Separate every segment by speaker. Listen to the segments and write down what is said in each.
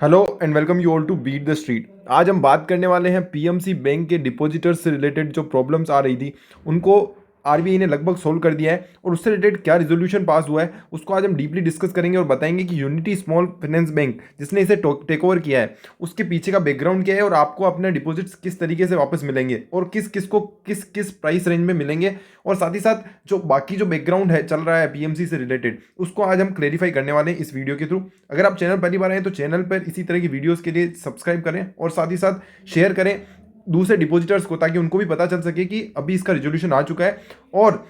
Speaker 1: Hello and welcome you all to beat the street. आज हम बात करने वाले हैं पीएमसी बैंक के डिपॉजिटर्स से रिलेटेड जो प्रॉब्लम्स आ रही थी उनको आरबीआई ने लगभग सोल्व कर दिया है और उससे रिलेटेड क्या रिजोल्यूशन पास हुआ है उसको आज हम डीपली डिस्कस करेंगे और बताएंगे कि यूनिटी स्मॉल फाइनेंस बैंक जिसने इसे टेक ओवर किया है उसके पीछे का बैकग्राउंड क्या है और आपको अपने डिपॉजिट्स किस तरीके से वापस मिलेंगे और किस किस को किस किस प्राइस रेंज में मिलेंगे और साथ ही साथ जो बाकी जो बैकग्राउंड है चल रहा है पीएमसी से रिलेटेड उसको आज हम क्लेरिफाई करने वाले हैं इस वीडियो के थ्रू। अगर आप चैनल पहली बार आए तो चैनल पर इसी तरह की वीडियोस के लिए सब्सक्राइब करें और साथ ही साथ शेयर करें दूसरे डिपॉजिटर्स को ताकि उनको भी पता चल सके कि अभी इसका रिजोल्यूशन आ चुका है और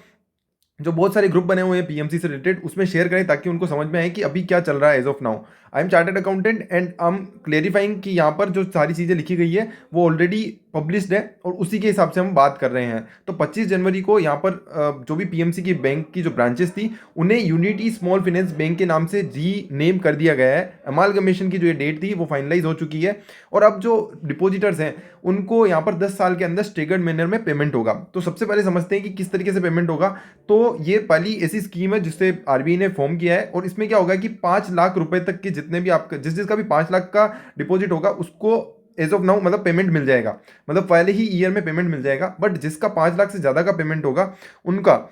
Speaker 1: जो बहुत सारे ग्रुप बने हुए हैं पीएमसी से रिलेटेड उसमें शेयर करें ताकि उनको समझ में आए कि अभी क्या चल रहा है as of now. I am chartered accountant and I am clarifying कि यहाँ पर जो सारी चीज़ें लिखी गई है वो ऑलरेडी पब्लिश्ड है और उसी के हिसाब से हम बात कर रहे हैं। तो 25 जनवरी को यहाँ पर जो भी पीएमसी की बैंक की जो ब्रांचेस थी उन्हें यूनिटी स्मॉल फाइनेंस बैंक के नाम से री नेम कर दिया गया है। अमालगमेशन की जो ये डेट थी वो फाइनलाइज हो चुकी है और अब जो डिपॉजिटर्स हैं उनको यहाँ पर 10 साल के अंदर स्टेगर्ड मैनर में पेमेंट होगा। तो सबसे पहले समझते हैं कि किस तरीके से पेमेंट होगा। तो ये पहली ऐसी स्कीम है जिससे आरबीआई ने फॉर्म किया है और इसमें क्या होगा कि 5 लाख रुपए तक के जितने भी आपका जिसका भी 5 लाख का डिपॉजिट होगा उसको एज ऑफ नाउ मतलब पेमेंट मिल जाएगा, मतलब पहले ही ईयर में पेमेंट मिल जाएगा। बट जिसका 5 लाख से ज़्यादा का पेमेंट होगा उनका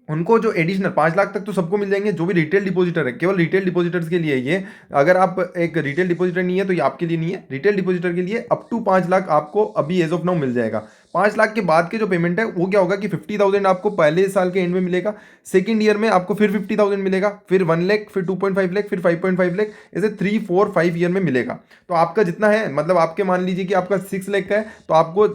Speaker 1: उनको जो एडिशनल 5 लाख तक तो सबको मिल जाएंगे जो भी रिटेल डिपॉजिटर है, केवल रिटेल डिपॉजिटर्स के लिए ये। अगर आप एक रिटेल डिपॉजिटर नहीं है तो ये आपके लिए नहीं है। रिटेल डिपॉजिटर के लिए अप टू 5 लाख आपको अभी एज ऑफ नाउ मिल जाएगा। 5 लाख के बाद के जो पेमेंट है वो क्या होगा कि 50,000 आपको पहले साल के एंड में मिलेगा, सेकेंड ईयर में आपको फिर 50,000 मिलेगा, फिर 1 लाख, फिर 2.5 लाख, फिर 5.5 लाख, ऐसे 3, 4, 5 ईयर में मिलेगा। तो आपका जितना है मतलब आपके मान लीजिए कि आपका 6 लाख का है तो आपको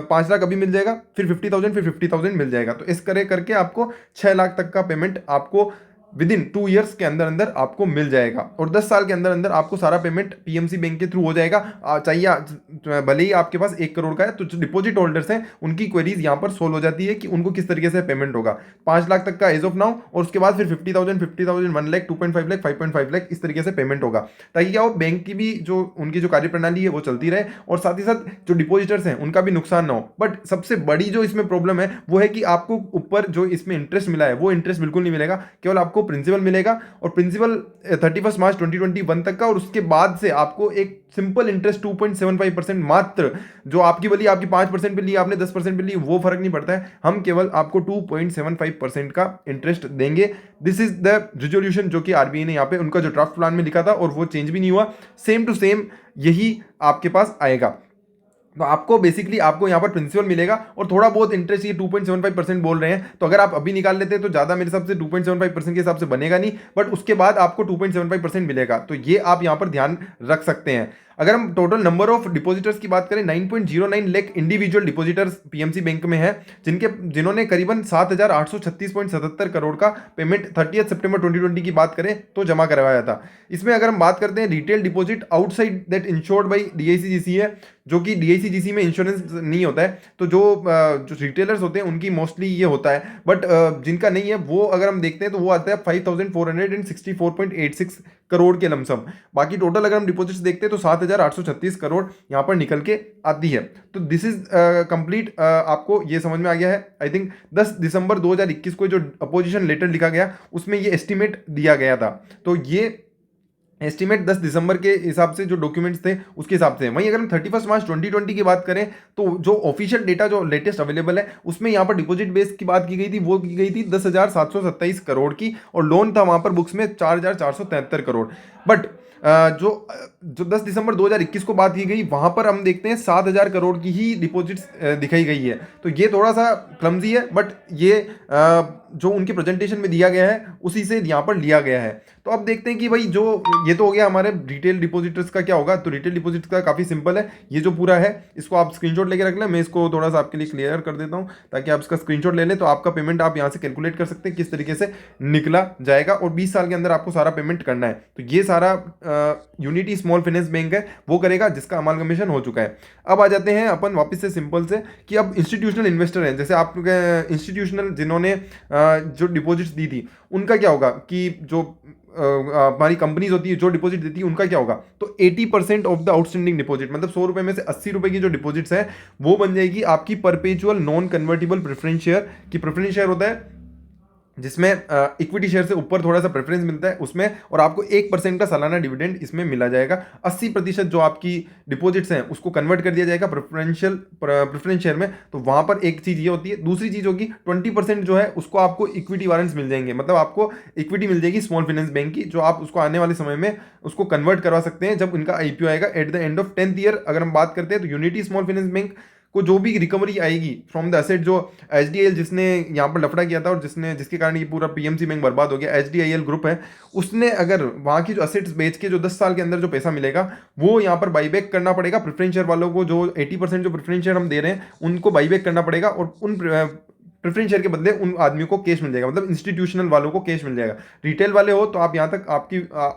Speaker 1: 5 लाख अभी मिल जाएगा, फिर 50,000, फिर 50,000 मिल जाएगा। तो इस करे करके आपको 6 लाख तक का पेमेंट आपको विद इन 2 ईयर्स के अंदर अंदर आपको मिल जाएगा और 10 साल के अंदर अंदर आपको सारा पेमेंट पीएमसी बैंक के थ्रू हो जाएगा। चाहिए भले ही आपके पास 1 करोड़ का है तो जो डिपॉजिट होल्डर्स हैं उनकी क्वेरीज यहाँ पर सोल्व हो जाती है कि उनको किस तरीके से पेमेंट होगा। 5 लाख तक का एज ऑफ नाउ और उसके बाद फिर 50,000, 50,000, 1 लाख, 2.5 लाख, 5.5 लाख इस तरीके से पेमेंट होगा ताकि क्या हो बैंक की भी जो उनकी जो कार्यप्रणाली है वो चलती रहे और साथ ही साथ जो डिपॉजिटर्स हैं उनका भी नुकसान ना हो। बट सबसे बड़ी जो इसमें प्रॉब्लम है वो है कि आपको ऊपर जो इसमें इंटरेस्ट मिला है वो इंटरेस्ट बिल्कुल नहीं मिलेगा, केवल आपको प्रिंसिपल मिलेगा और प्रिंसिपल 31 मार्च 2021 तक का और उसके बाद से आपको एक सिंपल इंटरेस्ट 2.75% मात्र, जो आपकी बली आपकी 5% पे ली आपने 10% पे ली वो फर्क नहीं पड़ता है, हम केवल आपको 2.75% का इंटरेस्ट देंगे। दिस इज द रिजोल्यूशन जो कि आरबीआई ने यहाँ पे उनका जो ड्राफ्ट प्लान में लिखा था और वो चेंज भी नहीं हुआ, सेम टू सेम यही आपके पास आएगा। तो आपको बेसिकली आपको यहाँ पर प्रिंसिपल मिलेगा और थोड़ा बहुत इंटरेस्ट, ये 2.75% बोल रहे हैं तो अगर आप अभी निकाल लेते हैं तो ज़्यादा मेरे हिसाब से 2.75% के हिसाब से बनेगा नहीं, बट उसके बाद आपको 2.75% मिलेगा। तो ये आप यहाँ पर ध्यान रख सकते हैं। अगर हम टोटल नंबर ऑफ डिपॉजिटर्स की बात करें 9.09 lakh individual depositors PMC bank में है जिन्होंने करीबन 7,836.77 करोड़ का पेमेंट 30 सितंबर 2020 की बात करें तो जमा करवाया था। इसमें अगर हम बात करते हैं retail deposit outside that insured by DICGC है, जो कि डीआईसीजीसी में इंश्योरेंस नहीं होता है तो जो रिटेलर्स होते हैं उनकी मोस्टली ये होता है, बट जिनका नहीं है वो अगर हम देखते हैं तो वो आता है 5,464.86 करोड़ के लमसम। बाकी टोटल अगर हम डिपॉजिट्स देखते हैं तो 7,836 करोड़ यहाँ पर निकल के आती है। तो दिस इज कंप्लीट, आपको ये समझ में आ गया है। आई थिंक 10 दिसंबर 2021 को जो अपोजिशन लेटर लिखा गया उसमें ये एस्टिमेट दिया गया था, तो ये एस्टिमेट 10 दिसंबर के हिसाब से जो डॉक्यूमेंट्स थे उसके हिसाब से। वहीं अगर हम 31 मार्च 2020 की बात करें तो जो ऑफिशियल डेटा जो लेटेस्ट अवेलेबल है उसमें यहाँ पर डिपॉजिट बेस की बात की गई थी, वो की गई थी 10,727 करोड़ की और लोन था वहाँ पर बुक्स में 4,473 करोड़। बट जो जो 10 दिसंबर 2021 को बात की गई वहाँ पर हम देखते हैं 7,000 करोड़ की ही डिपॉजिट्स दिखाई गई है। तो ये थोड़ा सा क्लमजी है, बट ये जो उनके प्रेजेंटेशन में दिया गया है उसी से यहाँ पर लिया गया है। तो अब देखते हैं कि भाई जो ये तो हो गया हमारे रिटेल डिपॉजिटर्स का क्या होगा। तो रिटेल डिपॉजिट का काफ़ी सिंपल है, ये जो पूरा है इसको आप स्क्रीनशॉट लेके रख लें। मैं इसको थोड़ा सा आपके लिए क्लियर कर देता हूँ ताकि आप इसका स्क्रीनशॉट ले लें, तो आपका पेमेंट आप यहाँ से कैलकुलेट कर सकते हैं किस तरीके से निकला जाएगा और 20 साल के अंदर आपको सारा पेमेंट करना है। तो ये सारा यूनिटी स्मॉल फाइनेंस बैंक है वो करेगा जिसका अमालगमेशन हो चुका है। अब आ जाते हैं अपन वापस से सिंपल से कि अब इंस्टीट्यूशनल इन्वेस्टर हैं, जैसे आप इंस्टीट्यूशनल जिन्होंने जो डिपॉजिट्स दी थी उनका क्या होगा कि जो हमारी कंपनीज होती है जो डिपॉजिट देती है उनका क्या होगा। तो 80% ऑफ द आउटस्टैंडिंग डिपॉजिट, मतलब 100 रुपए में से 80 रुपए की जो डिपॉजिट्स है वो बन जाएगी आपकी perpetual non convertible preference share की। प्रेफरेंस शेयर होता है जिसमें इक्विटी शेयर से ऊपर थोड़ा सा प्रेफरेंस मिलता है उसमें, और आपको 1% का सालाना डिविडेंड इसमें मिला जाएगा। 80% जो आपकी डिपॉजिट्स हैं उसको कन्वर्ट कर दिया जाएगा प्रेफरेंस शेयर में। तो वहां पर एक चीज ये होती है। दूसरी चीज होगी 20% जो है उसको आपको इक्विटी वारंट्स मिल जाएंगे, मतलब आपको इक्विटी मिल जाएगी स्मॉल फाइनेंस बैंक की, जो आप उसको आने वाले समय में उसको कन्वर्ट करवा सकते हैं जब इनका आईपीओ आएगा at the end of 10th year. अगर हम बात करते हैं तो यूनिटी स्मॉल फाइनेंस बैंक को जो भी रिकवरी आएगी फ्रॉम द एसेट, जो एचडीआईएल जिसने यहाँ पर लफड़ा किया था और जिसके कारण ये पूरा पीएमसी बैंक बर्बाद हो गया, एचडीआईएल ग्रुप है, उसने अगर वहाँ की जो एसेट्स बेच के जो 10 साल के अंदर जो पैसा मिलेगा वो यहाँ पर बाईबैक करना पड़ेगा प्रेफरेंस शेयर वालों को। जो 80% जो प्रेफरेंस शेयर हम दे रहे हैं उनको बाईबैक करना पड़ेगा, और उन प्रेफरेंस शेयर के बदले उन आदमियों को कैश मिल जाएगा, मतलब इंस्टीट्यूशनल वालों को कैश मिल जाएगा। रिटेल वाले हो तो आप यहाँ तक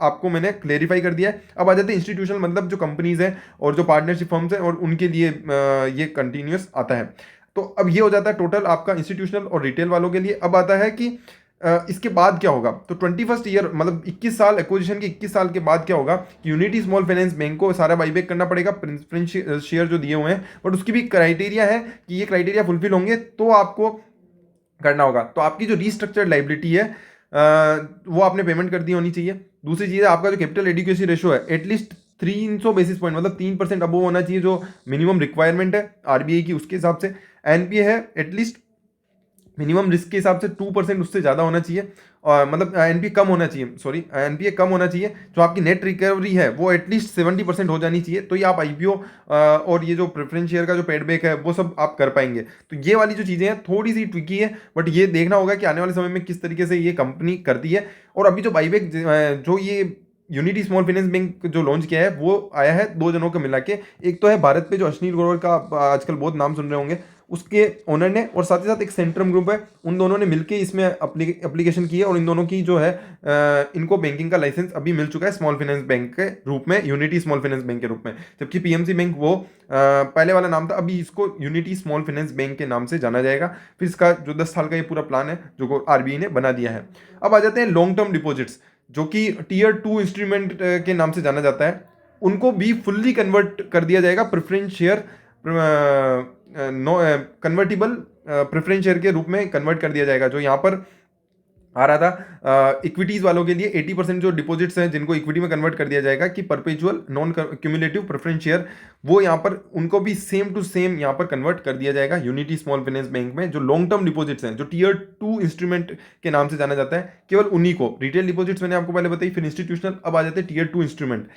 Speaker 1: आपको मैंने क्लेरिफाई कर दिया है। अब आ जाते हैं इंस्टीट्यूशनल, मतलब जो कंपनीज हैं और जो पार्टनरशिप फर्म्स हैं, और उनके लिए ये कंटिन्यूस आता है। तो अब ये हो जाता है टोटल आपका इंस्टीट्यूशनल और रिटेल वालों के लिए। अब आता है कि इसके बाद क्या होगा। तो 21st ईयर मतलब 21 साल एक्विजिशन के 21 साल के बाद क्या होगा कि यूनिटी स्मॉल फाइनेंस बैंक को सारा बाईबैक करना पड़ेगा प्रेफरेंस शेयर जो दिए हुए हैं, बट उसकी भी क्राइटेरिया है कि ये क्राइटेरिया फुलफिल होंगे तो आपको करना होगा। तो आपकी जो रीस्ट्रक्चर्ड लाइबिलिटी है वो आपने पेमेंट कर दी होनी चाहिए। दूसरी चीज़ है आपका जो कैपिटल एडिक्वेसी रेशो है एटलीस्ट 300 बेसिस पॉइंट, मतलब 3% अबव होना चाहिए, जो मिनिमम रिक्वायरमेंट है आरबीआई की उसके हिसाब से। एनपीए है एटलीस्ट मिनिमम रिस्क के हिसाब से 2% उससे ज़्यादा होना चाहिए, और मतलब एनपीए कम होना चाहिए, सॉरी एनपीए कम होना चाहिए। जो आपकी नेट रिकवरी है वो एटलीस्ट 70% हो जानी चाहिए, तो ये आप आईपीओ और ये जो प्रेफरेंस शेयर का जो पेडबैक है वो सब आप कर पाएंगे। तो ये वाली जो चीज़ें हैं थोड़ी सी ट्विकी है, बट ये देखना होगा कि आने वाले समय में किस तरीके से ये कंपनी करती है। और अभी जो बाईबैक जो ये यूनिटी स्मॉल फाइनेंस बैंक जो लॉन्च किया है वो आया है दो जनों को मिला के। एक तो है भारत पे जो अश्नील ग्रोवर का आप आजकल बहुत नाम सुन रहे होंगे, उसके ओनर ने, और साथ ही साथ एक सेंट्रम ग्रुप है, उन दोनों ने मिलकर इसमें एप्लीकेशन की है, और इन दोनों की जो है इनको बैंकिंग का लाइसेंस अभी मिल चुका है स्मॉल फाइनेंस बैंक के रूप में, यूनिटी स्मॉल फाइनेंस बैंक के रूप में। जबकि पीएमसी बैंक वो पहले वाला नाम था, अभी इसको यूनिटी स्मॉल फाइनेंस बैंक के नाम से जाना जाएगा। फिर इसका जो 10 साल का ये पूरा प्लान है जो आरबीआई ने बना दिया है। अब आ जाते हैं लॉन्ग टर्म डिपॉजिट्स, जो कि टीयर 2 इंस्ट्रूमेंट के नाम से जाना जाता है। उनको भी फुल्ली कन्वर्ट कर दिया जाएगा preference share, convertible preference share के रूप में कन्वर्ट कर दिया जाएगा। जो यहाँ पर आ रहा था इक्विटीज वालों के लिए 80% जो डिपॉजिट्स हैं जिनको इक्विटी में कन्वर्ट कर दिया जाएगा कि perpetual non cumulative preference share, वो यहाँ पर उनको भी सेम टू सेम यहाँ पर कन्वर्ट कर दिया जाएगा यूनिटी स्मॉल फाइनेंस बैंक में। जो लॉन्ग टर्म डिपॉजिट्स हैं जो टीयर 2 इंस्ट्रूमेंट के नाम से जाना जाता है, केवल उन्हीं को, रिटेल डिपॉजिट्स मैंने आपको पहले बताई, फिर इंस्टीट्यूशनल, अब आ जाते हैं टीयर 2 इंस्ट्रूमेंट।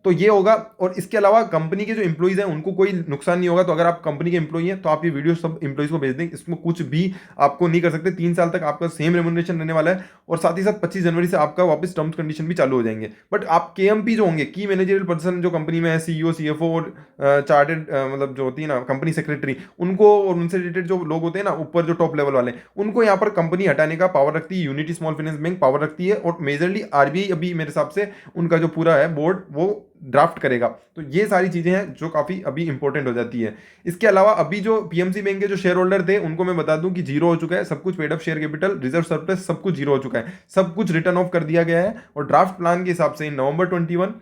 Speaker 1: तो ये होगा। और इसके अलावा कंपनी के जो एम्प्लॉइज हैं उनको कोई नुकसान नहीं होगा। तो अगर आप कंपनी के एम्प्लॉई हैं तो आप ये वीडियो सब एम्प्लॉइज को भेज दें, इसमें कुछ भी आपको नहीं कर सकते। 3 साल तक आपका सेम रेमुनरेशन रहने वाला है, और साथ ही साथ 25 जनवरी से आपका वापस टर्म्स कंडीशन भी चालू हो जाएंगे। बट आप केएमपी जो होंगे, की मैनेजरियल पर्सन जो कंपनी में है, सीईओ, सीएफओ और चार्टेड मतलब जो होती है ना कंपनी सेक्रेटरी, उनको और उनसे रिलेटेड जो लोग होते हैं ना ऊपर जो टॉप लेवल वाले, उनको यहाँ पर कंपनी हटाने का पावर रखती है unity Small Finance bank, power रखती है। और मेजरली आरबीआई अभी मेरे हिसाब से उनका जो पूरा है बोर्ड वो ड्राफ्ट करेगा। तो ये सारी चीजें हैं जो काफी अभी इंपॉर्टेंट हो जाती है। इसके अलावा अभी जो पीएमसी बैंक के जो शेयर होल्डर थे उनको मैं बता दूं कि जीरो हो चुका है सब कुछ, paid up share capital, reserve surplus सब कुछ जीरो हो चुका है, सब कुछ रिटर्न ऑफ कर दिया गया है। और ड्राफ्ट प्लान के हिसाब से नवंबर 21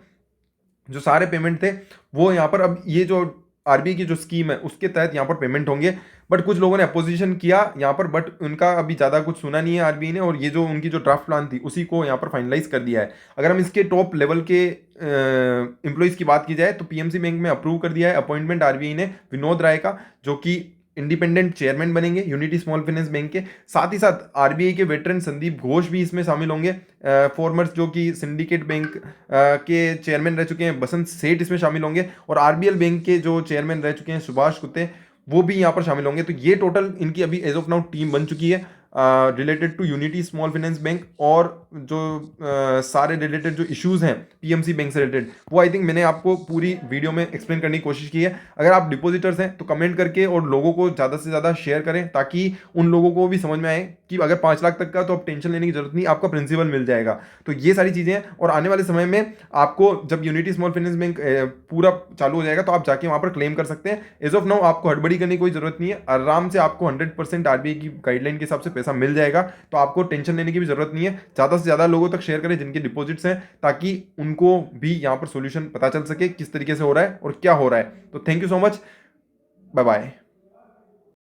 Speaker 1: जो सारे पेमेंट थे वो यहाँ पर, अब ये जो आरबीआई की जो स्कीम है उसके तहत यहाँ पर पेमेंट होंगे। बट कुछ लोगों ने अपोजिशन किया यहाँ पर, बट उनका अभी ज़्यादा कुछ सुना नहीं है आरबीआई ने, और ये जो उनकी जो ड्राफ्ट प्लान थी उसी को यहाँ पर फाइनलाइज कर दिया है। अगर हम इसके टॉप लेवल के एम्प्लॉइज़ की बात की जाए तो पीएमसी बैंक में अप्रूव कर दिया है अपॉइंटमेंट आरबीआई ने विनोद राय का, जो कि इंडिपेंडेंट चेयरमैन बनेंगे यूनिटी स्मॉल फाइनेंस बैंक के। साथ ही साथ आरबीआई के वेटरन संदीप घोष भी इसमें शामिल होंगे। फॉर्मर्स जो कि सिंडिकेट बैंक के चेयरमैन रह चुके हैं बसंत सेठ इसमें शामिल होंगे, और आरबीएल बैंक के जो चेयरमैन रह चुके हैं सुभाष कुत्ते वो भी यहाँ पर शामिल होंगे। तो ये टोटल इनकी अभी एज ऑफ नाउ टीम बन चुकी है related to Unity Small Finance Bank. और जो सारे रिलेटेड जो इश्यूज़ हैं पीएमसी बैंक से रिलेटेड वो आई थिंक मैंने आपको पूरी वीडियो में एक्सप्लेन करने की कोशिश की है। अगर आप डिपॉजिटर्स हैं तो कमेंट करके और लोगों को ज़्यादा से ज़्यादा शेयर करें, ताकि उन लोगों को भी समझ में आए कि अगर 5 लाख तक का तो आप टेंशन लेने की जरूरत नहीं, आपका प्रिंसिपल मिल जाएगा। तो ये सारी चीज़ें हैं। और आने वाले समय में आपको जब यूनिटी स्मॉल फाइनेंस बैंक पूरा चालू हो जाएगा तो आप जाके वहाँ पर क्लेम कर सकते हैं। एज ऑफ नाउ आपको हड़बड़ी करने की कोई जरूरत नहीं है, आराम से आपको 100% आरबीआई की गाइडलाइन के हिसाब से पैसा मिल जाएगा। तो आपको टेंशन लेने की भी जरूरत नहीं है। ज़्यादा से ज़्यादा लोगों तक शेयर करें जिनके डिपॉजिट्स हैं, ताकि उनको भी यहाँ पर सोल्यूशन पता चल सके किस तरीके से हो रहा है और क्या हो रहा है। तो thank you so much, bye bye.